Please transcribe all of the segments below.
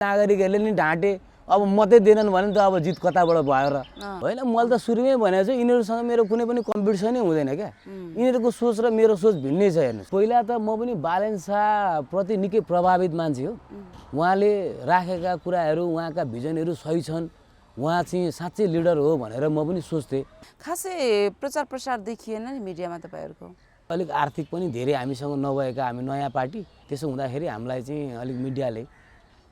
नागरिकहरूले नि ढाँटे अब मतै दिएनन् भने त अब जित कताबाट भयो र होइन मैले त सुरुमै भनेको छु यिनीहरूसँग मेरो कुनै पनि कम्पिटिसनै हुँदैन क्या यिनीहरूको सोच र मेरो सोच भिन्नै छ हेर्नुहोस् पहिला त म पनि बालेन शाहप्रति निकै प्रभावित मान्छे हो उहाँले राखेका कुराहरू उहाँका भिजनहरू सही छन् उहाँ चाहिँ साँच्चै लिडर हो भनेर म पनि सोच्थेँ खासै प्रचार प्रसार देखिएन नि मिडियामा तपाईँहरूको अलिक आर्थिक पनि धेरै हामीसँग नभएका हामी नयाँ पार्टी त्यसो हुँदाखेरि हामीलाई चाहिँ अलिक मिडियाले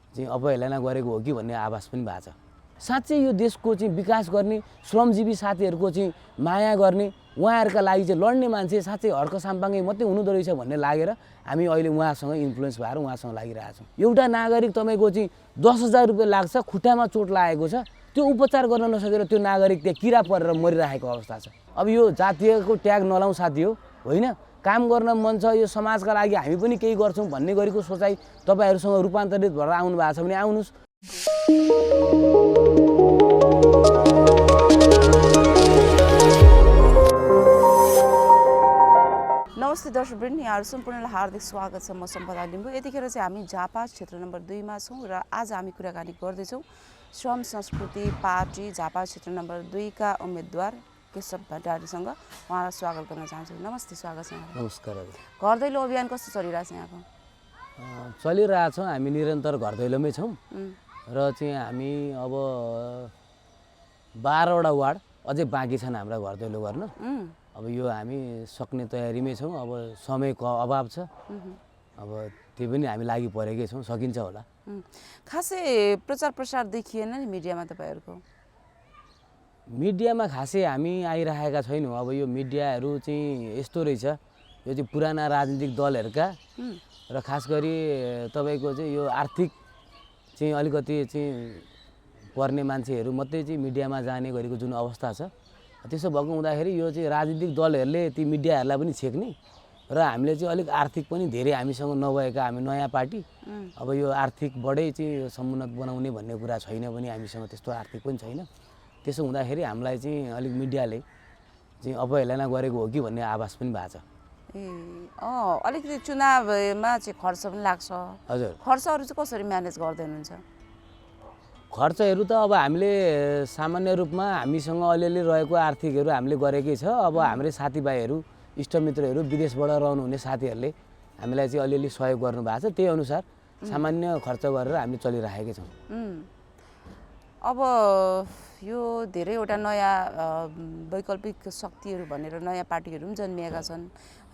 चाहिँ अवहेलना गरेको हो कि भन्ने आभास पनि भएको छ साँच्चै यो देशको चाहिँ विकास गर्ने श्रमजीवी साथीहरूको चाहिँ माया गर्ने उहाँहरूका लागि चाहिँ लड्ने मान्छे साँच्चै हर्क साम्पाङ्गै मात्रै हुनुहुँदो रहेछ भन्ने लागेर हामी अहिले उहाँसँग इन्फ्लुएन्स भएर उहाँसँग लागिरहेछौँ एउटा नागरिक तपाईँको चाहिँ 10,000 रुपियाँ लाग्छ खुट्टामा चोट लागेको छ त्यो उपचार गर्न नसकेर त्यो नागरिक त्यहाँ किरा परेर मरिरहेको अवस्था छ अब यो जातीयको ट्याग नलाउँ साथी हो होइन काम गर्न मन छ यो समाजका लागि हामी पनि केही गर्छौँ भन्ने गरेको सोचाइ तपाईँहरूसँग रूपान्तरित भएर आउनु भएको छ भने आउनुहोस् नमस्ते दर्शकवृन्द यहाँहरू सम्पूर्णलाई हार्दिक स्वागत छ म सम्पदा लिम्बू यतिखेर चाहिँ हामी झापा क्षेत्र नम्बर 2 मा छौँ र आज हामी कुराकानी गर्दैछौँ श्रम संस्कृति पार्टी झापा क्षेत्र नम्बर 2 का उम्मेदवार केशव भण्डारीसँग उहाँलाई स्वागत गर्न चाहन्छु नमस्ते स्वागत छ नमस्कार घर दैलो अभियान कस्तो चलिरहेछ यहाँको चलिरहेछौँ हामी निरन्तर घर दैलोमै छौँ र चाहिँ हामी अब 12वटा वार्ड अझै बाँकी छन् हाम्रा घर दैलो गर्न अब यो हामी सक्ने तयारीमै छौँ अब समयको अभाव छ अब त्यो पनि हामी लागि परेकै छौँ सकिन्छ होला खासै प्रचार प्रसार देखिएन नि मिडियामा तपाईँहरूको मिडियामा खासै हामी आइरहेका छैनौँ अब यो मिडियाहरू चाहिँ यस्तो रहेछ यो चाहिँ पुराना राजनीतिक दलहरूका र खास गरी तपाईँको चाहिँ यो आर्थिक चाहिँ अलिकति चाहिँ पर्ने मान्छेहरू मात्रै चाहिँ मिडियामा जाने गरेको जुन अवस्था छ त्यसो भएको हुँदाखेरि यो चाहिँ राजनीतिक दलहरूले ती मिडियाहरूलाई पनि छेक्ने र हामीले चाहिँ अलिक आर्थिक पनि धेरै हामीसँग नभएका हामी नयाँ पार्टी अब यो आर्थिकबाटै चाहिँ समुन्नत बनाउने भन्ने कुरा छैन पनि हामीसँग त्यस्तो आर्थिक पनि छैन त्यसो हुँदाखेरि हामीलाई चाहिँ अलिक मिडियाले चाहिँ अवहेलना गरेको हो कि भन्ने आभास पनि भएको छ अलिकति चुनावमा चाहिँ खर्च पनि लाग्छ हजुर खर्चहरू चाहिँ कसरी म्यानेज गर्दै हुनुहुन्छ खर्चहरू त अब हामीले सामान्य रूपमा हामीसँग अलिअलि रहेको आर्थिकहरू हामीले गरेकै छ अब हाम्रै साथीभाइहरू इष्टमित्रहरू विदेशबाट रहनुहुने साथीहरूले हामीलाई चाहिँ अलिअलि सहयोग गर्नुभएको छ त्यही अनुसार सामान्य खर्च गरेर हामीले चलिरहेकै छौँ अब यो धेरैवटा नयाँ वैकल्पिक शक्तिहरू भनेर नयाँ पार्टीहरू पनि जन्मिएका छन्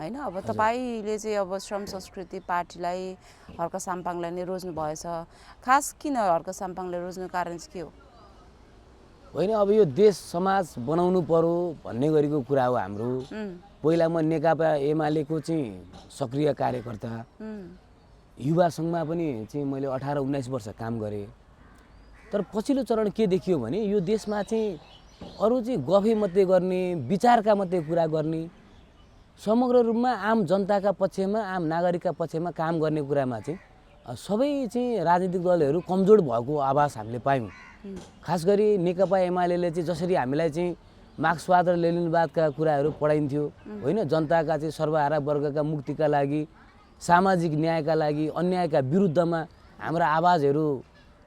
होइन अब तपाईँले चाहिँ अब श्रम संस्कृति पार्टीलाई हर्क साम्पाङलाई नै रोज्नु भएछ खास किन हर्क साम्पाङलाई रोज्नु कारण चाहिँ के हो होइन अब यो देश समाज बनाउनु पर्यो भन्ने गरेको कुरा हो हाम्रो पहिला म नेकपा एमालेको चाहिँ सक्रिय कार्यकर्ता युवा सङ्घमा पनि चाहिँ मैले 18-19 वर्ष काम गरेँ तर पछिल्लो चरण के देखियो भने यो देशमा चाहिँ अरू चाहिँ गफै मात्रै गर्ने विचारका मात्रै कुरा गर्ने समग्र रूपमा आम जनताका पक्षमा आम नागरिकका पक्षमा काम गर्ने कुरामा चाहिँ सबै चाहिँ राजनीतिक दलहरू कमजोर भएको आभास हामीले पायौँ खास गरी नेकपा एमालेले चाहिँ जसरी हामीलाई चाहिँ मार्क्सवाद र लेनिनवादका कुराहरू पढाइन्थ्यो होइन जनताका चाहिँ सर्वहारा वर्गका मुक्तिका लागि सामाजिक न्यायका लागि अन्यायका विरुद्धमा हाम्रा आवाजहरू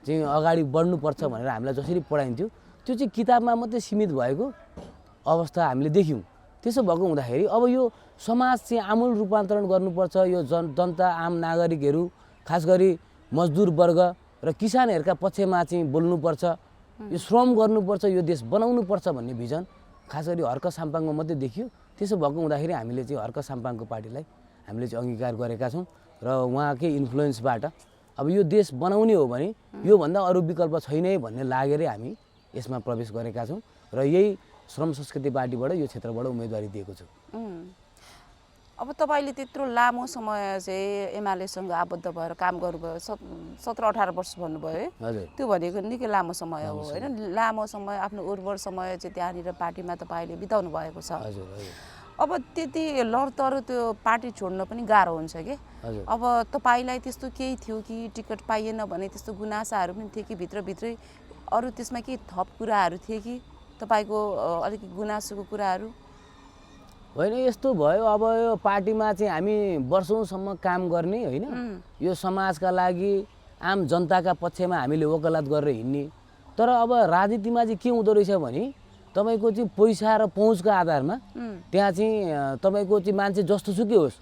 चाहिँ अगाडि बढ्नुपर्छ भनेर हामीलाई जसरी पढाइन्थ्यो त्यो चाहिँ किताबमा मात्रै सीमित भएको अवस्था हामीले देख्यौँ त्यसो भएको हुँदाखेरि अब यो समाज चाहिँ आमूल रूपान्तरण गर्नुपर्छ यो जनता आम नागरिकहरू खास गरी मजदुर वर्ग र किसानहरूका पक्षमा चाहिँ बोल्नुपर्छ यो श्रम गर्नुपर्छ यो देश बनाउनुपर्छ भन्ने भिजन खास गरी हर्क साम्पाङमा मात्रै देखियो त्यसो भएको हुँदाखेरि हामीले चाहिँ हर्क साम्पाङको पार्टीलाई हामीले चाहिँ अङ्गीकार गरेका छौँ र उहाँकै इन्फ्लुएन्सबाट अब यो देश बनाउने हो भने योभन्दा अरू विकल्प छैन भन्ने लागेरै हामी यसमा प्रवेश गरेका छौँ र यही श्रम संस्कृति पार्टीबाट यो क्षेत्रबाट उम्मेदवारी दिएको छु अब तपाईँले त्यत्रो लामो समय चाहिँ एमालेसँग आबद्ध भएर काम गर्नुभयो 17-18 वर्ष भन्नुभयो है हजुर त्यो भनेको निकै लामो समय हो होइन लामो समय आफ्नो उर्वर समय चाहिँ त्यहाँनिर पार्टीमा तपाईँले बिताउनु भएको छ हजुर हजुर अब त्यति लडतरो त्यो पार्टी छोड्न पनि गाह्रो हुन्छ कि अब तपाईँलाई त्यस्तो केही थियो कि टिकट पाइएन भने त्यस्तो गुनासाहरू पनि थिए कि भित्रभित्रै अरू त्यसमा केही थप कुराहरू थिए कि तपाईँको अलिकति गुनासोको कुराहरू होइन यस्तो भयो अब यो पार्टीमा चाहिँ हामी वर्षौंसम्म काम गर्ने होइन यो समाजका लागि आम जनताका पक्षमा हामीले वकालत गरेर हिँड्ने। तर अब राजनीतिमा चाहिँ के हुँदो रहेछ भने तपाईँको चाहिँ पैसा र पहुँचको आधारमा त्यहाँ चाहिँ तपाईँको चाहिँ मान्छे जस्तोसुकै होस्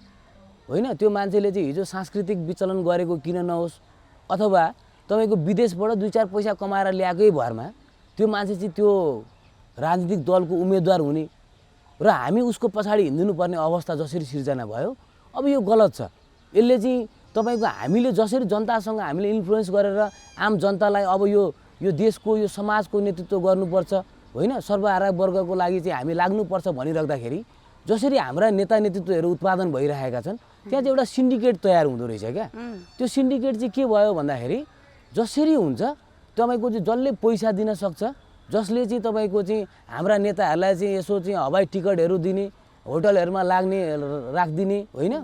होइन, त्यो मान्छेले चाहिँ हिजो सांस्कृतिक विचलन गरेको किन नहोस् अथवा तपाईँको विदेशबाट 2-4 पैसा कमाएर ल्याएकै भरमा त्यो मान्छे चाहिँ त्यो राजनीतिक दलको उम्मेदवार हुने र हामी उसको पछाडि हिँड्नुपर्ने अवस्था जसरी सिर्जना भयो, अब यो गलत छ। यसले चाहिँ तपाईँको हामीले जसरी जनतासँग हामीले इन्फ्लुएन्स गरेर आम जनतालाई अब यो देशको यो समाजको नेतृत्व गर्नुपर्छ होइन, सर्वहारा वर्गको लागि चाहिँ हामी लाग्नुपर्छ भनिराख्दाखेरि जसरी हाम्रा नेता नेतृत्वहरू उत्पादन भइरहेका छन् त्यहाँ चाहिँ एउटा सिन्डिकेट तयार हुँदो रहेछ क्या। त्यो सिन्डिकेट चाहिँ के भयो भन्दाखेरि जसरी हुन्छ तपाईँको चाहिँ जसले पैसा दिन सक्छ, जसले चाहिँ तपाईँको चाहिँ हाम्रा नेताहरूलाई चाहिँ यसो चाहिँ हवाई टिकटहरू दिने, होटलहरूमा राखिदिने होइन,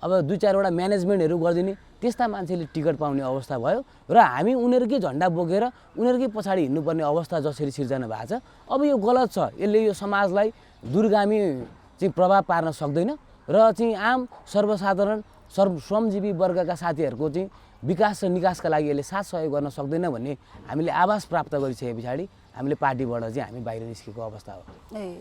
अब 2-4वटा म्यानेजमेन्टहरू गरिदिने, त्यस्ता मान्छेले टिकट पाउने अवस्था भयो र हामी उनीहरूकै झन्डा बोकेर उनीहरूकै पछाडि हिँड्नुपर्ने अवस्था जसरी सिर्जना भएको छ। अब यो गलत छ। यसले यो समाजलाई दूरगामी चाहिँ प्रभाव पार्न सक्दैन र चाहिँ आम सर्वसाधारण श्रमजीवी वर्गका साथीहरूको चाहिँ विकास र निकासका लागि यसले साथ सहयोग गर्न सक्दैन भन्ने हामीले आभास प्राप्त गरिसके पछाडि हामीले पार्टीबाट चाहिँ हामी बाहिर निस्केको अवस्था हो। ए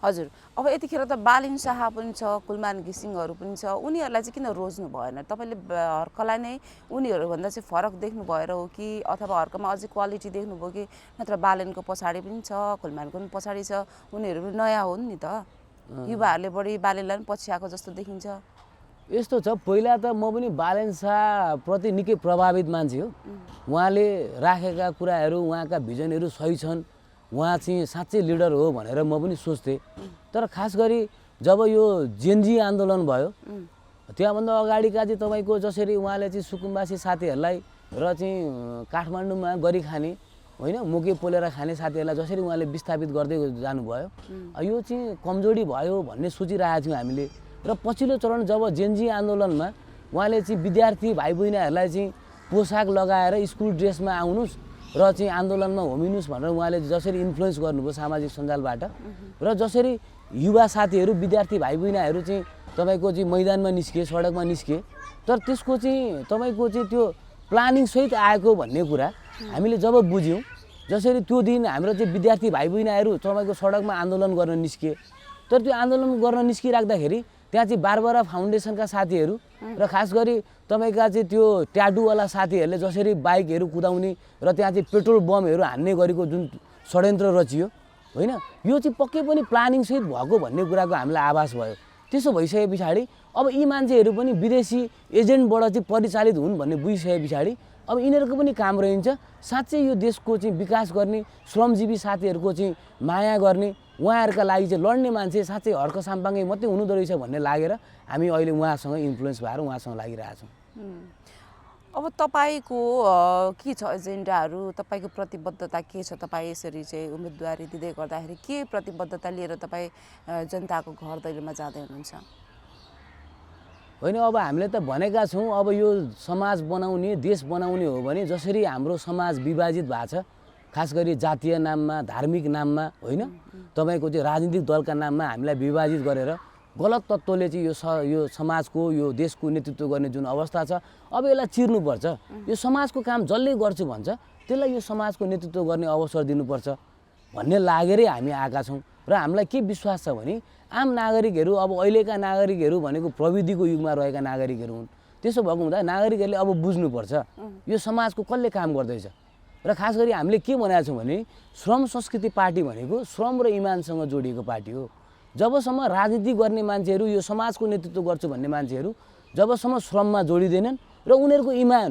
हजुर, अब यतिखेर त बालिन शाह पनि छ, कुलमान घिसिङहरू पनि छ, उनीहरूलाई चाहिँ किन रोज्नु भएन? तपाईँले हर्कलाई नै उनीहरूभन्दा चाहिँ फरक देख्नु भएर हो कि अथवा हर्कमा अझै क्वालिटी देख्नुभयो कि नत्र बालेनको पछाडि पनि छ, कुलमानको पनि पछाडि छ, उनीहरू पनि नयाँ हुन् नि त, युवाहरूले बढी बालेनलाई पनि पछि आएको जस्तो देखिन्छ। यस्तो छ, पहिला त म पनि बालेन शाहप्रति निकै प्रभावित मान्छे हो। उहाँले राखेका कुराहरू, उहाँका भिजनहरू सही छन्, उहाँ चाहिँ साँच्चै लिडर हो भनेर म पनि सोच्थेँ। तर खास गरी जब यो जेनजी आन्दोलन भयो त्यहाँभन्दा अगाडिका चाहिँ तपाईँको जसरी उहाँले चाहिँ सुकुम्बासी साथीहरूलाई र चाहिँ काठमाडौँमा गरी खाने होइन, मुके पोलेर खाने साथीहरूलाई जसरी उहाँले विस्थापित गर्दै जानुभयो, यो चाहिँ कमजोरी भयो भन्ने सोचिरहेको थियौँ हामीले। र पछिल्लो चरण जब जेनजी आन्दोलनमा उहाँले चाहिँ विद्यार्थी भाइ बहिनीहरूलाई चाहिँ पोसाक लगाएर स्कुल ड्रेसमा आउनुहोस् र चाहिँ आन्दोलनमा होमिनुहोस् भनेर उहाँले जसरी इन्फ्लुएन्स गर्नुभयो सामाजिक सञ्जालबाट र जसरी युवा साथीहरू विद्यार्थी भाइ बहिनीहरू चाहिँ तपाईँको चाहिँ मैदानमा निस्के, सडकमा निस्के, तर त्यसको चाहिँ तपाईँको चाहिँ त्यो प्लानिङसहित आएको भन्ने कुरा हामीले जब बुझ्यौँ, जसरी त्यो दिन हाम्रो चाहिँ विद्यार्थी भाइ बहिनीहरू तपाईँको सडकमा आन्दोलन गर्न निस्के, तर त्यो आन्दोलन गर्न निस्किराख्दाखेरि त्यहाँ चाहिँ बारबारा फाउन्डेसनका साथीहरू र खास गरी तपाईँका चाहिँ त्यो ट्याटुवाला साथीहरूले जसरी बाइकहरू कुदाउने र त्यहाँ चाहिँ पेट्रोल बमहरू हान्ने गरेको जुन षड्यन्त्र रचियो होइन, यो चाहिँ पक्कै पनि प्लानिङसहित भएको भन्ने कुराको हामीलाई आभास भयो। त्यसो भइसके पछाडि अब यी मान्छेहरू पनि विदेशी एजेन्टबाट चाहिँ परिचालित हुन् भन्ने बुझिसके पछाडि अब यिनीहरूको पनि काम रहन्छ साँच्चै यो देशको चाहिँ विकास गर्ने, श्रमजीवी साथीहरूको चाहिँ माया गर्ने, उहाँहरूका लागि चाहिँ लड्ने मान्छे साँच्चै हर्क साम्पाङ्गै मात्रै हुनुहुँदो रहेछ भन्ने लागेर हामी अहिले उहाँसँग इन्फ्लुएन्स भएर उहाँसँग लागिरहेछौँ। अब तपाईँको के छ एजेन्डाहरू, तपाईँको प्रतिबद्धता के छ? तपाईँ यसरी चाहिँ उम्मेदवारी दिँदै गर्दाखेरि के प्रतिबद्धता लिएर तपाईँ जनताको घर दैलोमा जाँदै हुनुहुन्छ? होइन, अब हामीले त भनेका छौँ अब यो समाज बनाउने, देश बनाउने हो भने जसरी हाम्रो समाज विभाजित भएको छ, खास गरी जातीय नाममा, धार्मिक नाममा होइन, तपाईँको चाहिँ राजनीतिक दलका नाममा हामीलाई विभाजित गरेर गलत तत्त्वले चाहिँ यो समाजको, यो देशको नेतृत्व गर्ने जुन अवस्था छ, अब यसलाई चिर्नुपर्छ। यो समाजको काम जसले गर्छु भन्छ त्यसलाई यो समाजको नेतृत्व गर्ने अवसर दिनुपर्छ भन्ने लागेरै हामी आएका छौँ। र हामीलाई के विश्वास छ भने आम नागरिकहरू, अब अहिलेका नागरिकहरू भनेको प्रविधिको युगमा रहेका नागरिकहरू हुन्। त्यसो भएको हुँदा नागरिकहरूले अब बुझ्नुपर्छ यो समाजको कसले काम गर्दैछ। र खास गरी हामीले के भनेका छौँ भने श्रम संस्कृति पार्टी भनेको श्रम र इमानसँग जोडिएको पार्टी हो। जबसम्म राजनीति गर्ने मान्छेहरू, यो समाजको नेतृत्व गर्छु भन्ने मान्छेहरू जबसम्म श्रममा जोडिँदैनन् र उनीहरूको इमान,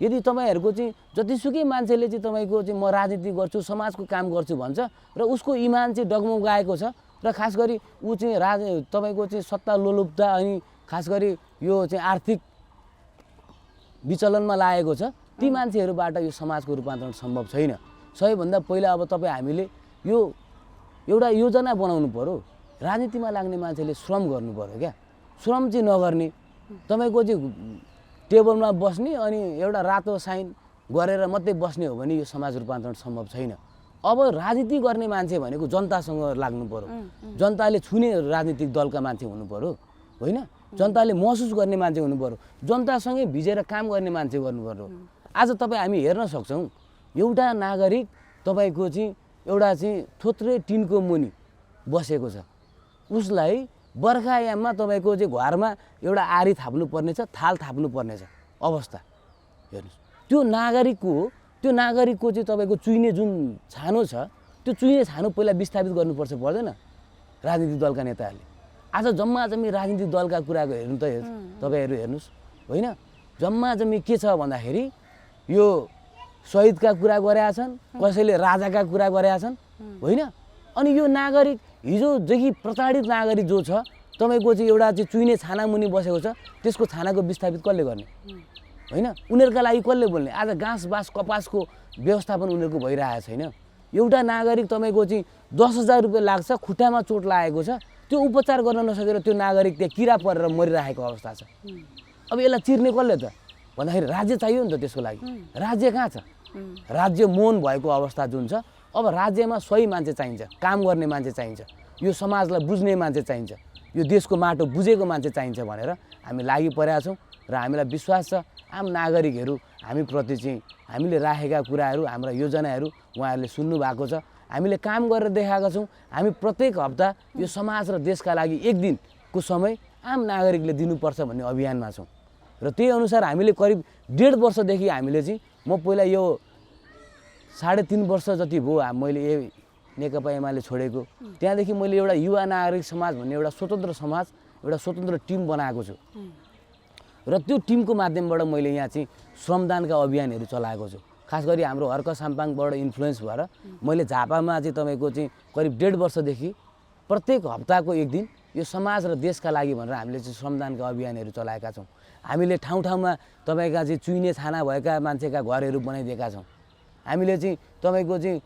यदि तपाईँहरूको चाहिँ जतिसुकै मान्छेले चाहिँ तपाईँको चाहिँ म राजनीति गर्छु, समाजको काम गर्छु भन्छ र उसको इमान चाहिँ डगमगाएको छ र खास गरी ऊ चाहिँ तपाईँको चाहिँ सत्ता लोलुप्ता अनि खास गरी यो चाहिँ आर्थिक विचलनमा लागेको छ, ती मान्छेहरूबाट यो समाजको रूपान्तरण सम्भव छैन। सबैभन्दा पहिला अब हामीले यो एउटा योजना बनाउनु पर्यो। राजनीतिमा लाग्ने मान्छेले श्रम गर्नु पर्यो क्या। श्रम चाहिँ नगर्ने, तपाईँको चाहिँ टेबलमा बस्ने अनि एउटा रातो साइन गरेर मात्रै बस्ने हो भने यो समाज रूपान्तरण सम्भव छैन। अब राजनीति गर्ने मान्छे भनेको जनतासँग लाग्नु पर्यो, जनताले छुने राजनीतिक दलका मान्छे हुनु पर्यो होइन, जनताले महसुस गर्ने मान्छे हुनु पर्यो, जनतासँगै भिजेर काम गर्ने मान्छे गर्नु पर्यो। आज तपाईँ हामी हेर्न सक्छौँ एउटा नागरिक तपाईँको चाहिँ एउटा चाहिँ थोत्रे टिनको मुनि बसेको छ, उसलाई बर्खायाममा तपाईँको चाहिँ घरमा एउटा आरी थाप्नुपर्ने छ, थाल थाप्नुपर्ने छ अवस्था। हेर्नुहोस् त्यो नागरिकको चाहिँ तपाईँको चुइने जुन छानो छ, त्यो चुइने छानो पहिला विस्थापित गर्नुपर्छ पर्दैन राजनीतिक दलका नेताहरूले। आज जम्मा जम्मी राजनीतिक दलका कुराको हेर्नु त तपाईँहरू हेर्नुहोस् होइन, जम्मा जम्मी के छ भन्दाखेरि यो शहीदका कुरा गरेका छन्, कसैले राजाका कुरा गरेका छन् होइन। अनि यो नागरिक हिजोदेखि प्रताडित नागरिक जो छ तपाईँको चाहिँ एउटा चाहिँ चुइने छाना मुनि बसेको छ, त्यसको छानाको विस्थापित कसले गर्ने होइन, उनीहरूका लागि कसले बोल्ने। आज घाँस बाँस कपासको व्यवस्थापन उनीहरूको भइरहेको छैन। एउटा नागरिक तपाईँको चाहिँ 10,000 रुपियाँ लाग्छ, खुट्टामा चोट लागेको छ, त्यो उपचार गर्न नसकेर त्यो नागरिक त्यहाँ किरा परेर मरिरहेको अवस्था छ। अब यसलाई चिर्ने कसले त भन्दाखेरि राज्य चाहियो नि त त्यसको लागि। राज्य कहाँ छ? राज्य मौन भएको अवस्था जुन छ। अब राज्यमा सही मान्छे चाहिन्छ, काम गर्ने मान्छे चाहिन्छ, यो समाजलाई बुझ्ने मान्छे चाहिन्छ, यो देशको माटो बुझेको मान्छे चाहिन्छ भनेर हामी लागि परेका छौँ। र हामीलाई विश्वास छ आम नागरिकहरू हामीप्रति चाहिँ हामीले राखेका कुराहरू, हाम्रा योजनाहरू उहाँहरूले सुन्नु भएको छ। हामीले काम गरेर देखाएका छौँ। हामी प्रत्येक हप्ता यो समाज र देशका लागि एक दिनको समय आम नागरिकले दिनुपर्छ भन्ने अभियानमा छौँ। र त्यही अनुसार हामीले करिब 1.5 वर्षदेखि हामीले चाहिँ म पहिला यो 3.5 वर्ष जति भयो मैले नेकपा एमाले छोडेको, त्यहाँदेखि मैले एउटा युवा नागरिक समाज भन्ने एउटा स्वतन्त्र समाज, एउटा स्वतन्त्र टिम बनाएको छु। र त्यो टिमको माध्यमबाट मैले यहाँ चाहिँ श्रमदानका अभियानहरू चलाएको छु। खास गरी हाम्रो हर्क साम्पाङबाट इन्फ्लुएन्स भएर मैले झापामा चाहिँ तपाईँको चाहिँ करिब 1.5 वर्षदेखि प्रत्येक हप्ताको एक दिन यो समाज र देशका लागि भनेर हामीले चाहिँ श्रमदानका अभियानहरू चलाएका छौँ। हामीले ठाउँ ठाउँमा तपाईँका चाहिँ चुइने छाना भएका मान्छेका घरहरू बनाइदिएका छौँ। हामीले चाहिँ तपाईँको चाहिँ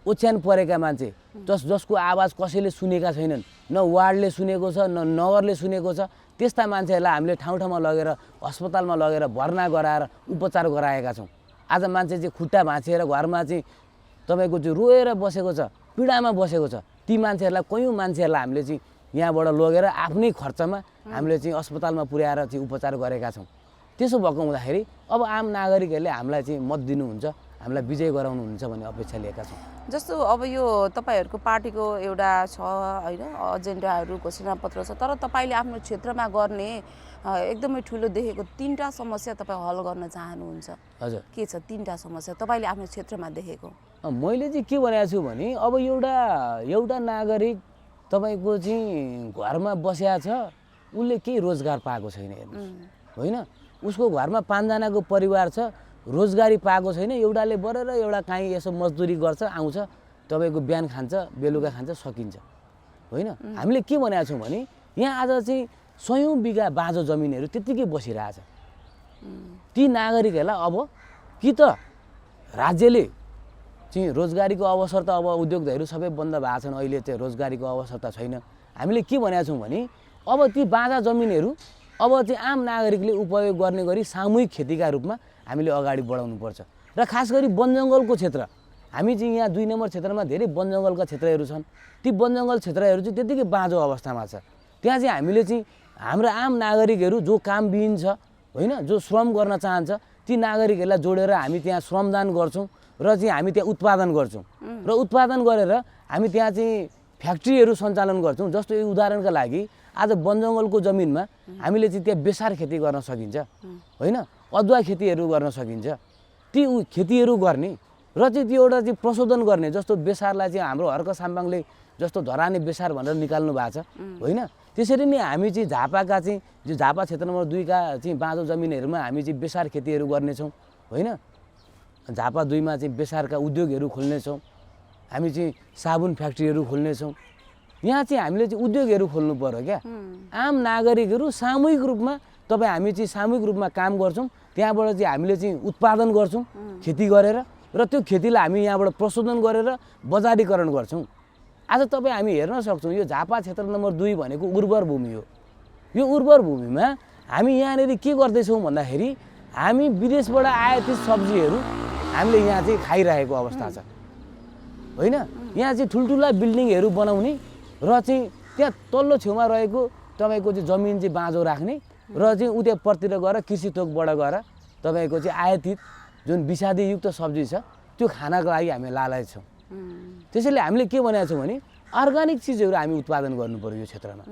ओछ्यान परेका मान्छे जसको आवाज कसैले सुनेका छैनन्, न वार्डले सुनेको छ न नगरले सुनेको छ, त्यस्ता मान्छेहरूलाई हामीले ठाउँ ठाउँमा लगेर अस्पतालमा लगेर भर्ना गराएर उपचार गराएका छौँ। आज मान्छे चाहिँ खुट्टा भाँचिएर घरमा चाहिँ तपाईँको चाहिँ रोएर बसेको छ, पीडामा बसेको छ, ती मान्छेहरूलाई कयौँ मान्छेहरूलाई हामीले चाहिँ यहाँबाट लगेर आफ्नै खर्चमा हामीले चाहिँ अस्पतालमा पुर्याएर चाहिँ उपचार गरेका छौँ। त्यसो भएको हुँदाखेरि अब आम नागरिकहरूले हामीलाई चाहिँ मत दिनुहुन्छ, हामीलाई विजय गराउनुहुन्छ भन्ने अपेक्षा लिएका छौँ। जस्तो अब यो तपाईँहरूको पार्टीको एउटा छ होइन एजेन्डाहरू घोषणापत्र छ, तर तपाईँले आफ्नो क्षेत्रमा गर्ने एकदमै ठुलो देखेको 3टा समस्या तपाईँ हल गर्न चाहनुहुन्छ। हजुर के छ 3टा समस्या तपाईँले आफ्नो क्षेत्रमा देखेको? मैले चाहिँ के भनेको छु भने अब एउटा नागरिक तपाईँको चाहिँ घरमा बसेको छ, उसले केही रोजगार पाएको छैन हेर्नुहोस् होइन, उसको घरमा 5 जनाको परिवार छ, रोजगारी पाएको छैन, एउटाले बरेर एउटा काहीँ यसो मजदुरी गर्छ, आउँछ, तपाईँको बिहान खान्छ बेलुका खान्छ, सकिन्छ होइन। हामीले के भनेको छौँ भने यहाँ आज चाहिँ 100औं बिघा बाँझो जमिनहरू त्यत्तिकै बसिरहेछ। ती नागरिकहरूलाई अब कि त राज्यले चाहिँ रोजगारीको अवसर त अब उद्योगहरू सबै बन्द भएको छन्, अहिले चाहिँ रोजगारीको अवसर त छैन। हामीले के भनेको छौँ भने अब ती बाँझा जमिनहरू अब चाहिँ आम नागरिकले उपयोग गर्ने गरी सामूहिक खेतीका रूपमा हामीले अगाडि बढाउनुपर्छ। र खास गरी वनजङ्गलको क्षेत्र, हामी चाहिँ यहाँ 2 नम्बर क्षेत्रमा धेरै वनजङ्गलका क्षेत्रहरू छन्। ती वनजङ्गल क्षेत्रहरू चाहिँ त्यत्तिकै बाँझो अवस्थामा छ। त्यहाँ चाहिँ हामीले चाहिँ हाम्रो आम नागरिकहरू जो कामविहीन छ होइन, जो श्रम गर्न चाहन्छ, ती नागरिकहरूलाई जोडेर हामी त्यहाँ श्रमदान गर्छौँ र चाहिँ हामी त्यहाँ उत्पादन गर्छौँ। र उत्पादन गरेर हामी त्यहाँ चाहिँ फ्याक्ट्रीहरू सञ्चालन गर्छौँ। जस्तो यो उदाहरणका लागि आज वनजङ्गलको जमिनमा हामीले चाहिँ त्यहाँ बेसार खेती गर्न सकिन्छ होइन, अदुवा खेतीहरू गर्न सकिन्छ। ती खेतीहरू गर्ने र चाहिँ त्यो एउटा चाहिँ प्रशोधन गर्ने, जस्तो बेसारलाई चाहिँ हाम्रो हर्क साम्पाङले जस्तो धराने बेसार भनेर निकाल्नु भएको छ होइन, त्यसरी नै हामी चाहिँ झापाका चाहिँ जो झापा क्षेत्र नम्बर 2 का चाहिँ बाँझो जमिनहरूमा हामी चाहिँ बेसार खेतीहरू गर्नेछौँ होइन। झापा 2 मा चाहिँ बेसारका उद्योगहरू खोल्नेछौँ, हामी चाहिँ साबुन फ्याक्ट्रीहरू खोल्नेछौँ। यहाँ चाहिँ हामीले चाहिँ उद्योगहरू खोल्नु पर्यो क्या। आम नागरिकहरू सामूहिक रूपमा हामी चाहिँ सामूहिक रूपमा काम गर्छौँ, त्यहाँबाट चाहिँ हामीले चाहिँ उत्पादन गर्छौँ खेती गरेर, र त्यो खेतीलाई हामी यहाँबाट प्रशोधन गरेर बजारीकरण गर्छौँ। आज हामी हेर्न सक्छौँ यो झापा क्षेत्र नम्बर 2 भनेको उर्वर भूमि हो। यो उर्वर भूमिमा हामी यहाँनिर के गर्दैछौँ भन्दाखेरि हामी विदेशबाट आयातित सब्जीहरू हामीले यहाँ चाहिँ खाइरहेको अवस्था छ होइन। यहाँ चाहिँ ठुल्ठुला बिल्डिङहरू बनाउने र चाहिँ त्यहाँ तल्लो छेउमा रहेको तपाईँको चाहिँ जमिन चाहिँ बाँझो राख्ने र चाहिँ उता परतिर गएर कृषि थोकबाट गएर तपाईँको चाहिँ आयातित जुन विषादीयुक्त सब्जी छ त्यो खानको लागि हामी लालच छौँ। त्यसैले हामीले के भनेको छौँ भने अर्ग्यानिक चिजहरू हामी उत्पादन गर्नु पर्यो यो क्षेत्रमा,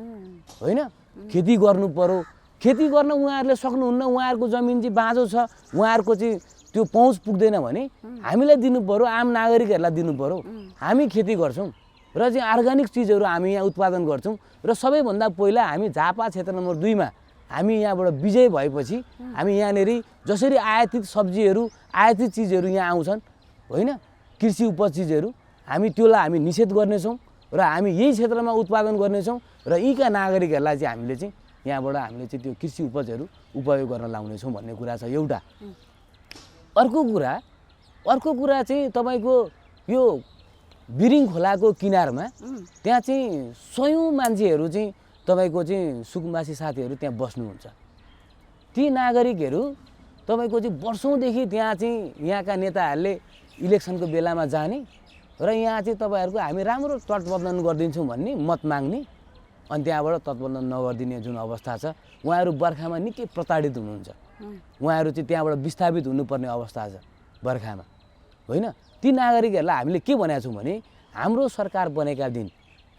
होइन? खेती गर्नु पर्यो। खेती गर्न उहाँहरूले सक्नुहुन्न, उहाँहरूको जमिन चाहिँ बाँझो छ, उहाँहरूको चाहिँ त्यो पहुँच पुग्दैन भने हामीलाई दिनु पर्यो, आम नागरिकहरूलाई दिनु पर्यो। हामी खेती गर्छौँ र चाहिँ अर्ग्यानिक चिजहरू हामी यहाँ उत्पादन गर्छौँ र सबैभन्दा पहिला हामी झापा क्षेत्र नम्बर 2 मा हामी यहाँबाट विजय भएपछि हामी यहाँनिर जसरी आयातित सब्जीहरू आयातित चिजहरू यहाँ आउँछन्, होइन, कृषि उपज चिजहरू, हामी त्यसलाई हामी निषेध गर्नेछौँ र हामी यही क्षेत्रमा उत्पादन गर्नेछौँ र यीका नागरिकहरूलाई चाहिँ हामीले चाहिँ यहाँबाट हामीले चाहिँ त्यो कृषि उपजहरू उपयोग गर्न लाउनेछौँ भन्ने कुरा छ एउटा। अर्को कुरा चाहिँ तपाईँको यो बिरिङ खोलाको किनारमा त्यहाँ चाहिँ सयौँ मान्छेहरू चाहिँ तपाईँको चाहिँ सुकुम्बासी साथीहरू त्यहाँ बस्नुहुन्छ। ती नागरिकहरू तपाईँको चाहिँ वर्षौँदेखि त्यहाँ चाहिँ यहाँका नेताहरूले इलेक्सनको बेलामा जाने र यहाँ चाहिँ तपाईँहरूको हामी राम्रो तटबन्धन गरिदिन्छौँ भन्ने मत माग्ने, अनि त्यहाँबाट तटबन्धन नगरिदिने जुन अवस्था छ, उहाँहरू बर्खामा निकै प्रताडित हुनुहुन्छ। उहाँहरू चाहिँ त्यहाँबाट विस्थापित हुनुपर्ने अवस्था छ बर्खामा, होइन? ती नागरिकहरूलाई हामीले के भनेका छौँ भने हाम्रो सरकार बनेका दिन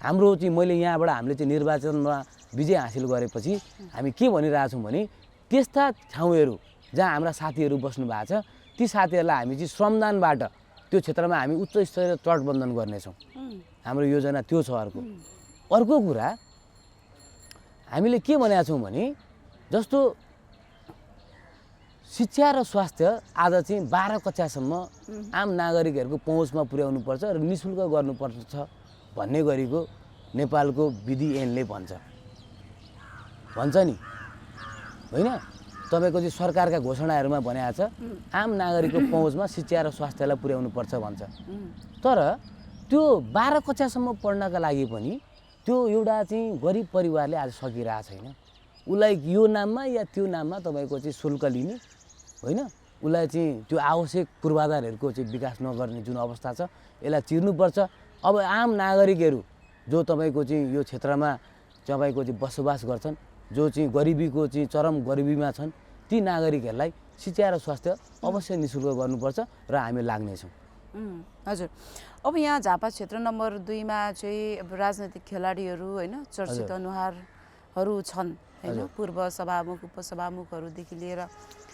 हाम्रो चाहिँ मैले यहाँबाट हामीले चाहिँ निर्वाचनमा विजय हासिल गरेपछि हामी के भनिरहेछौँ भने त्यस्ता ठाउँहरू जहाँ हाम्रा साथीहरू बस्नु भएको छ ती साथीहरूलाई हामी चाहिँ श्रमदानबाट त्यो क्षेत्रमा हामी उच्च स्तरीय तटबन्धन गर्नेछौँ। हाम्रो योजना त्यो छ। अर्को कुरा हामीले के भनेका छौँ भने जस्तो शिक्षा र स्वास्थ्य आज चाहिँ 12 कक्षासम्म आम नागरिकहरूको पहुँचमा पुर्याउनुपर्छ र निःशुल्क गर्नुपर्छ भन्ने गरेको नेपालको विधि ऐनले भन्छ नि, होइन? तपाईँको चाहिँ सरकारका घोषणाहरूमा भनेको छ आम नागरिकको पहुँचमा शिक्षा र स्वास्थ्यलाई पुर्याउनुपर्छ भन्छ। तर त्यो 12 कक्षासम्म पढ्नका लागि पनि त्यो एउटा चाहिँ गरिब परिवारले आज सकिरहेको छैन। उसलाई यो नाममा या त्यो नाममा तपाईँको चाहिँ शुल्क लिने, होइन, उसलाई चाहिँ त्यो आवश्यक पूर्वाधारहरूको चाहिँ विकास नगर्ने जुन अवस्था छ यसलाई चिर्नुपर्छ। अब आम नागरिकहरू जो तपाईँको चाहिँ यो क्षेत्रमा तपाईँको चाहिँ बसोबास गर्छन्, जो चाहिँ गरिबीको चाहिँ चरम गरिबीमा छन्, ती नागरिकहरूलाई शिक्षा र स्वास्थ्य अवश्य निःशुल्क गर्नुपर्छ र हामी लाग्नेछौँ। हजुर, अब यहाँ झापा क्षेत्र नम्बर 2 मा चाहिँ अब राजनैतिक खेलाडीहरू, होइन, चर्चित अनुहारहरू छन्, होइन, पूर्व सभामुख उपसभामुखहरूदेखि लिएर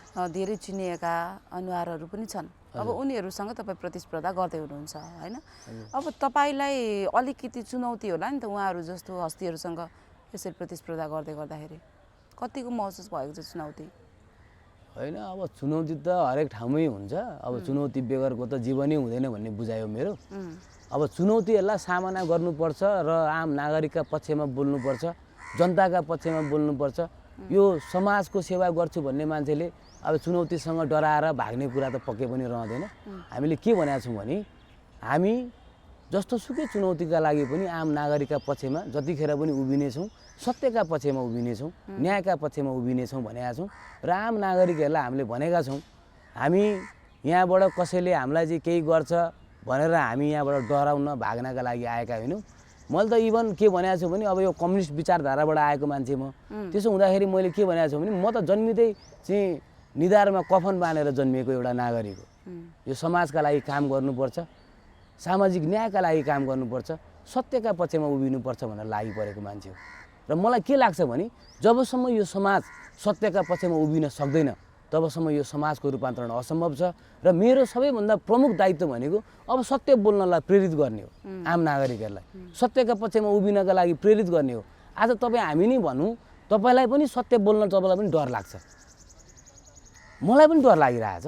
धेरै चिनिएका अनुहारहरू पनि छन्। अब उनीहरूसँग तपाईँ प्रतिस्पर्धा गर्दै हुनुहुन्छ, होइन? अब तपाईँलाई अलिकति चुनौती होला नि त उहाँहरू जस्तो हस्तीहरूसँग यसरी प्रतिस्पर्धा गर्दाखेरि कतिको महसुस भएको छ चुनौती? होइन, अब चुनौती त हरेक ठाउँमै हुन्छ। अब चुनौती बेगरको त जीवनै हुँदैन भन्ने बुझायो मेरो। अब चुनौतीहरूलाई सामना गर्नुपर्छ र आम नागरिकका पक्षमा बोल्नुपर्छ, जनताका पक्षमा बोल्नुपर्छ। यो समाजको सेवा गर्छु भन्ने मान्छेले अब चुनौतीसँग डराएर भाग्ने कुरा त पक्कै पनि रहँदैन। हामीले के भनेका छौँ भने हामी जस्तोसुकै चुनौतीका लागि पनि आम नागरिकका पक्षमा जतिखेर पनि उभिनेछौँ, सत्यका पक्षमा उभिनेछौँ, न्यायका पक्षमा उभिनेछौँ भनेका छौँ। र आम नागरिकहरूलाई हामीले भनेका छौँ हामी यहाँबाट कसैले हामीलाई चाहिँ केही गर्छ भनेर हामी यहाँबाट डराउन भाग्नका लागि आएका होइनौँ। मैले त इभन के भनेको छु भने अब यो कम्युनिस्ट विचारधाराबाट आएको मान्छे म, त्यसो हुँदाखेरि मैले के भनेको छु भने म त जन्मिँदै चाहिँ निधारमा कफन बाँधेर जन्मिएको एउटा नागरिक हो। यो समाजका लागि काम गर्नुपर्छ, सामाजिक न्यायका लागि काम गर्नुपर्छ, सत्यका पक्षमा उभिनुपर्छ भनेर लागि परेको मान्छे हो। र मलाई के लाग्छ भने जबसम्म यो समाज सत्यका पक्षमा उभिन सक्दैन तबसम्म यो समाजको रूपान्तरण असम्भव छ। र मेरो सबैभन्दा प्रमुख दायित्व भनेको अब सत्य बोल्नलाई प्रेरित गर्ने हो, आम नागरिकहरूलाई सत्यका पक्षमा उभिनका लागि प्रेरित गर्ने हो। आज तपाईँ हामी नै भनौँ, तपाईँलाई पनि सत्य बोल्न तपाईँलाई पनि डर लाग्छ, मलाई पनि डर लागिरहेछ,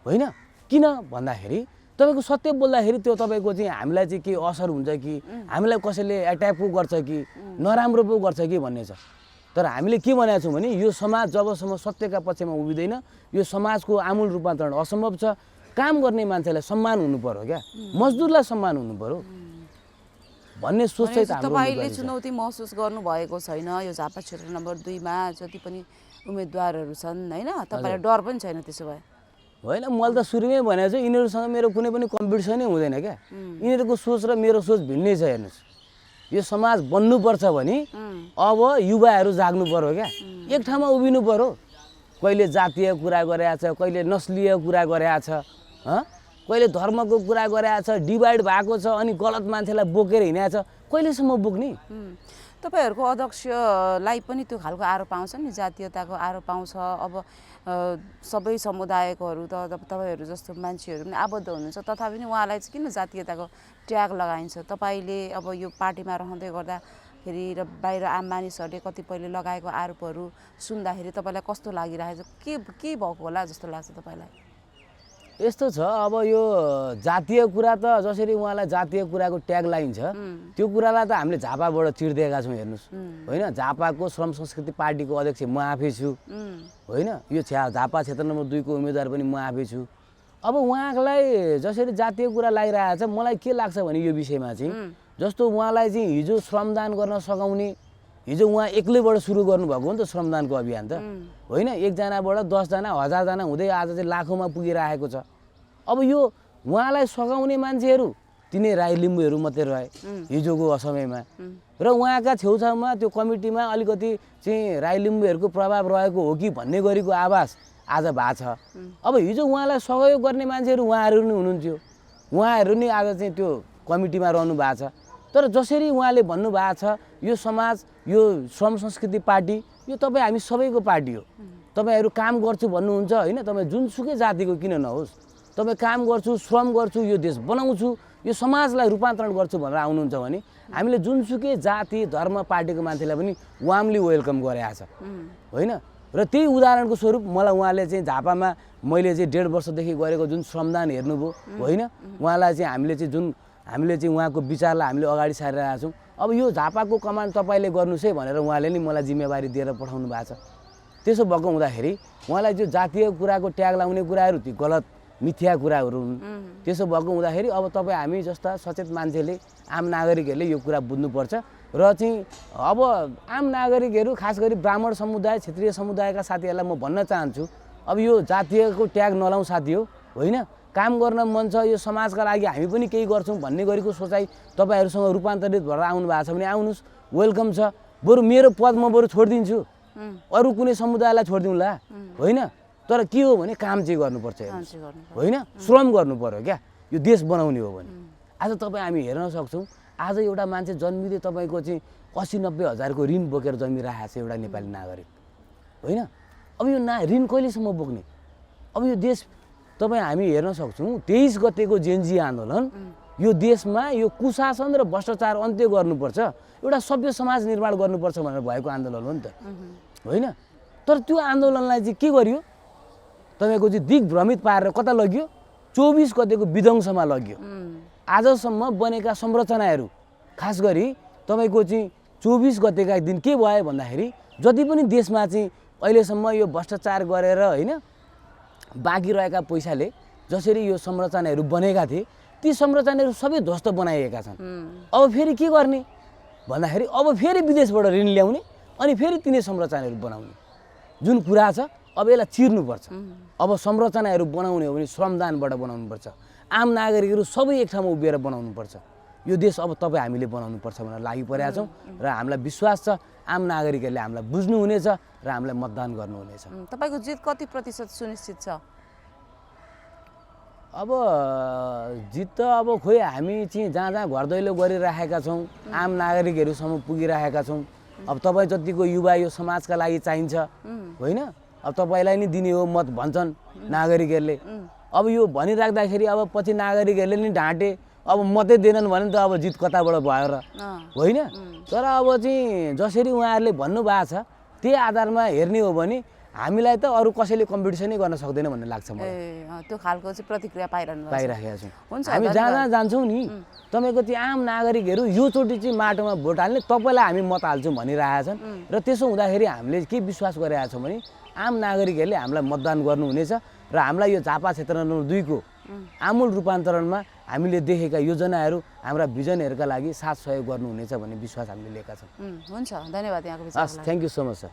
होइन? किन भन्दाखेरि तपाईँको सत्य बोल्दाखेरि त्यो तपाईँको चाहिँ हामीलाई चाहिँ के असर हुन्छ कि हामीलाई कसैले एट्याक पो गर्छ कि नराम्रो पो गर्छ कि भन्ने छ। तर हामीले के भनेका छौँ भने यो समाज जबसम्म सत्यका पक्षमा उभिँदैन यो समाजको आमूल रूपान्तरण असम्भव छ। काम गर्ने मान्छेलाई सम्मान हुनु पर्यो, क्या मजदुरलाई सम्मान हुनु पर्यो भन्ने सोच चाहिँ तपाईँले चुनौती महसुस गर्नुभएको छैन यो झापा क्षेत्र नम्बर 2 मा जति पनि उम्मेदवारहरू छन्, होइन? तपाईँलाई डर पनि छैन त्यसो भए? होइन, मैले त सुरुमै भनेको छु यिनीहरूसँग मेरो कुनै पनि कम्पिटिसनै हुँदैन क्या। यिनीहरूको सोच र मेरो सोच भिन्नै छ। हेर्नुहोस्, यो समाज बन्नुपर्छ भने अब युवाहरू जाग्नु पर्यो क्या, एक ठाउँमा उभिनु पर्यो, कहिले जातीय कुरा गरेछ, कहिले नस्लीय कुरा गरेछ, कहिले धर्मको कुरा गरेछ, डिभाइड भएको छ अनि गलत मान्छेलाई बोकेर हिँडेछ, कहिलेसम्म बोक्ने? तपाईँहरूको अध्यक्षलाई पनि त्यो खालको आरोप आउँछ नि, जातीयताको आरोप आउँछ। अब सबै समुदायकोहरू त तपाईँहरू जस्तो मान्छेहरू पनि आबद्ध हुनुहुन्छ, तथापि पनि उहाँलाई चाहिँ किन जातीयताको ट्याग लगाइन्छ? तपाईँले अब यो पार्टीमा रहँदै गर्दाखेरि र बाहिर आम मानिसहरूले कतिपयले लगाएको आरोपहरू सुन्दाखेरि तपाईँलाई कस्तो लागिरहेको छ? के भएको होला जस्तो लाग्छ तपाईँलाई? यस्तो छ, अब यो जातीय कुरा त जसरी उहाँलाई जातीय कुराको ट्याग लगाइन्छ त्यो कुरालाई त हामीले झापाबाट चिर्दिएका छौँ। हेर्नुहोस्, होइन, झापाको श्रम संस्कृति पार्टीको अध्यक्ष म आफै छु, होइन, यो झापा क्षेत्र नम्बर 2 को उम्मेदवार पनि म आफै छु। अब उहाँलाई जसरी जातीय कुरा लागिरहेको छ, मलाई के लाग्छ भने यो विषयमा चाहिँ जस्तो उहाँलाई चाहिँ हिजो श्रमदान गर्न सघाउने, हिजो उहाँ एक्लैबाट सुरु गर्नुभएको हो नि त श्रमदानको अभियान त, होइन, 1 जनाबाट 10 जना 1000 जना हुँदै आज चाहिँ लाखौँमा पुगिरहेको छ। अब यो उहाँलाई सघाउने मान्छेहरू तिनै राई लिम्बूहरू मात्रै रहे हिजोको समयमा, र उहाँका छेउछाउमा त्यो कमिटीमा अलिकति चाहिँ राई लिम्बूहरूको प्रभाव रहेको हो कि भन्ने गरीको आवाज आज भएको छ। अब हिजो उहाँलाई सहयोग गर्ने मान्छेहरू उहाँहरू नै हुनुहुन्थ्यो, उहाँहरू नै आज चाहिँ त्यो कमिटीमा रहनु भएको छ। तर जसरी उहाँले भन्नुभएको छ यो समाज, यो श्रम संस्कृति पार्टी यो तपाईँ हामी सबैको पार्टी हो, तपाईँहरू काम गर्छु भन्नुहुन्छ, होइन, तपाईँ जुनसुकै जातिको किन नहोस्, तपाईँ काम गर्छु, श्रम गर्छु, यो देश बनाउँछु, यो समाजलाई रूपान्तरण गर्छु भनेर आउनुहुन्छ भने हामीले जुनसुकै जाति धर्म पार्टीको मान्छेलाई पनि वार्मली वेलकम गरेको छ, होइन। र त्यही उदाहरणको स्वरूप मलाई उहाँले चाहिँ झापामा मैले चाहिँ 1.5 वर्षदेखि गरेको जुन श्रमदान हेर्नुभयो, होइन, उहाँलाई चाहिँ हामीले चाहिँ उहाँको विचारलाई हामीले अगाडि सारिरहेका छौँ। अब यो झापाको कमान्ड तपाईँले गर्नुहोस् है भनेर उहाँले नि मलाई जिम्मेवारी दिएर पठाउनु भएको छ। त्यसो भएको हुँदाखेरि उहाँलाई त्यो जातीय कुराको ट्याग लाउने कुराहरू ती गलत मिथ्या कुराहरू हुन्। त्यसो भएको हुँदाखेरि अब तपाईँ हामी जस्ता सचेत मान्छेले, आम नागरिकहरूले यो कुरा बुझ्नुपर्छ। र चाहिँ अब आम नागरिकहरू खास गरी ब्राह्मण समुदाय, क्षेत्रीय समुदायका साथीहरूलाई म भन्न चाहन्छु, अब यो जातीयको ट्याग नलाउँ साथी हो, होइन, काम गर्न मन छ, यो समाजका लागि हामी पनि केही गर्छौँ भन्ने गरेको सोचाइ तपाईँहरूसँग रूपान्तरित भएर आउनु भएको छ भने आउनुहोस्, वेलकम छ। बरु मेरो पद म बरु छोडिदिन्छु, अरू कुनै समुदायलाई छोडिदिउँला, होइन, तर के हो भने काम चाहिँ गर्नुपर्छ, होइन, श्रम गर्नु पर्यो क्या, यो देश बनाउने हो भने। आज तपाईँ हामी हेर्न सक्छौँ, आज एउटा मान्छे जन्मिँदै तपाईँको चाहिँ 80-90 हजारको ऋण बोकेर जन्मिरहेको छ एउटा नेपाली नागरिक, होइन। अब यो ऋण कहिलेसम्म बोक्ने? अब यो देश तपाईँ हामी हेर्न सक्छौँ 23 गतेको जेनजी आन्दोलन यो देशमा यो कुशासन र भ्रष्टाचार अन्त्य गर्नुपर्छ, एउटा सभ्य समाज निर्माण गर्नुपर्छ भनेर भएको आन्दोलन हो नि त, होइन। तर त्यो आन्दोलनलाई चाहिँ के गरियो? तपाईँको चाहिँ दिग्भ्रमित पारेर कता लग्यो? 24 गतेको विध्वंसमा लग्यो। आजसम्म बनेका संरचनाहरू खास गरी तपाईँको चाहिँ 24 गतेका दिन के भयो भन्दाखेरि जति पनि देशमा चाहिँ अहिलेसम्म यो भ्रष्टाचार गरेर, होइन, बाँकी रहेका पैसाले जसरी यो संरचनाहरू बनेका थिए ती संरचनाहरू सबै ध्वस्त बनाइएका छन्। अब फेरि के गर्ने भन्दाखेरि अब फेरि विदेशबाट ऋण ल्याउने अनि फेरि तिनै संरचनाहरू बनाउने जुन कुरा छ, अब यसलाई चिर्नुपर्छ। अब संरचनाहरू बनाउने हो भने श्रमदानबाट बनाउनुपर्छ, आम नागरिकहरू सबै एक ठाउँमा उभिएर बनाउनुपर्छ। यो देश अब तपाईँ हामीले बनाउनुपर्छ भनेर लागि परेका छौँ र हामीलाई विश्वास छ आम नागरिकहरूले हामीलाई बुझ्नुहुनेछ र हामीलाई मतदान गर्नुहुनेछ। तपाईँको जित कति प्रतिशत सुनिश्चित छ? अब जित त अब खोइ हामी चाहिँ जहाँ जहाँ घर दैलो गरिराखेका छौँ, आम नागरिकहरूसम्म पुगिरहेका छौँ। अब तपाईँ जतिको युवा यो समाजका लागि चाहिन्छ, होइन, अब तपाईँलाई नै दिने हो मत भन्छन् नागरिकहरूले। अब यो भनिराख्दाखेरि अब पछि नागरिकहरूले नि ढाँटे, अब मतै दिएनन् भने त अब जित कताबाट भयो र, होइन। तर अब चाहिँ जसरी उहाँहरूले भन्नुभएको छ त्यही आधारमा हेर्ने हो भने हामीलाई त अरू कसैले कम्पिटिसनै गर्न सक्दैन भन्ने लाग्छ मलाई। त्यो खालको चाहिँ प्रतिक्रिया पाइराखेका छौँ। हामी जहाँ जहाँ जान्छौँ नि तपाईँको त्यो आम नागरिकहरू योचोटि चाहिँ माटोमा भोट हाल्ने तपाईँलाई हामी मत हाल्छौँ भनिरहेका छन्। र त्यसो हुँदाखेरि हामीले के विश्वास गरिरहेका छौँ भने आम नागरिकहरूले हामीलाई मतदान गर्नुहुनेछ र हामीलाई यो झापा क्षेत्र नम्बर 2 को आमूल रूपान्तरणमा हामीले देखेका योजनाहरू, हाम्रा भिजनहरूका लागि साथ सहयोग गर्नुहुनेछ भन्ने विश्वास हामीले लिएका छौँ। हुन्छ, धन्यवाद यहाँको विचारलाई। Thank you so much sir.